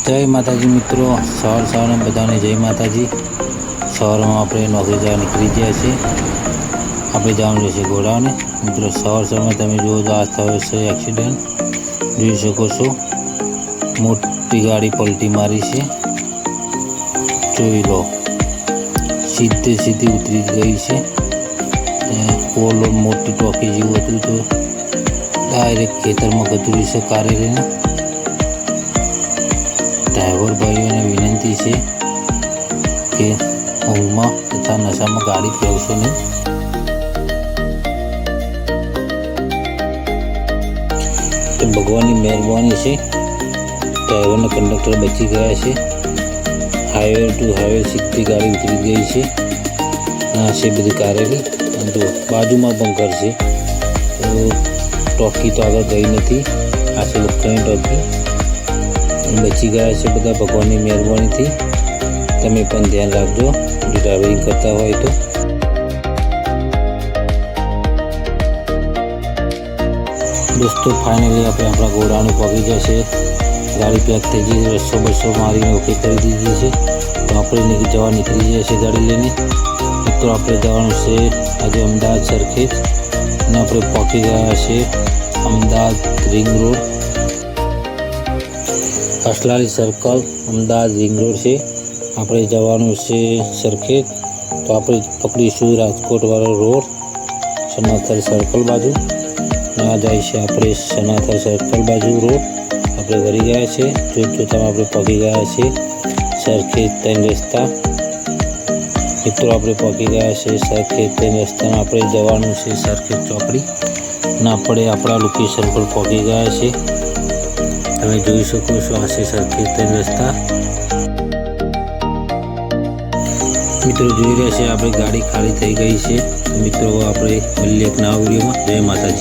जय माताजी मित्रों, सवार बधाने जय माताजी। सवार में अपने नौकरी जवा निकली गया है। अपने जवान जैसे घोड़ा ने मित्रों सवार में तब जो आज थयो छे एक्सीडेंट जोई शको छो। मोटी गाड़ी पलटी मारी है, जोई लो सीधे सीधी उतरी गई है। ओलो मोटी टॉकी जेवुं हतुं तो डायरेक्ट खेतर में गतुरी से कारे लेना। ड्राइवर भाईओ ने विनंती है कि ऊँघ में तथा नशा में गाड़ी फेरशो नहीं। तो भगवान की मेहरबानी से ड्राइवर ने कंडक्टर बची गया है। हाईवे टू हाईवे सीधी गाड़ी उतरी गई है। आ से बधी कारेली तो बाजू में बंकर से तो टॉकी तो आगे गई नहीं। आ से लोखंडनी टॉकी बची गया है। बधा भगवान की मेहरबानी थी। तमे पण ध्यान रखो जो ड्राइविंग करता हो तो। दोस्तों फाइनली अपना घोड़ा पगी जैसे गाड़ी पैक थी गई। 200 मारी ओके कर दीजिए से तो अपने जवा निकली जाए से गाड़ी लेने। तो आप जवान से आज अमदावाद सरखेज ने अपने पहुँची गया है Amdavad ring road Aslali circle. Amdavad ring road से अपने जवानों से सरखेज तो आप पकड़ीशू राजकोट वाला रोड सनाथर सर्कल बाजू आ जाए से अपने सनाथर सर्कल बाजू रोड अपने वरी गया है। जोता आप पगी गया है सरखेज 3 रस्ता। मित्रों आप पहुँची गया है सरखेज 3 रस्ता में अपने जवानों से सरखेज चौकड़ी ना पड़े अपना लोकेशन पर पहुँची गया है। તમે જોઈ શકો છો આ છે સરખેજ 3 રસ્તા। મિત્રો જોઈ રહ્યા છે આપણી ગાડી ખાલી થઈ ગઈ છે। મિત્રો આપણે મળીએ એક નવા વિડીયોમાં। જય માતાજી।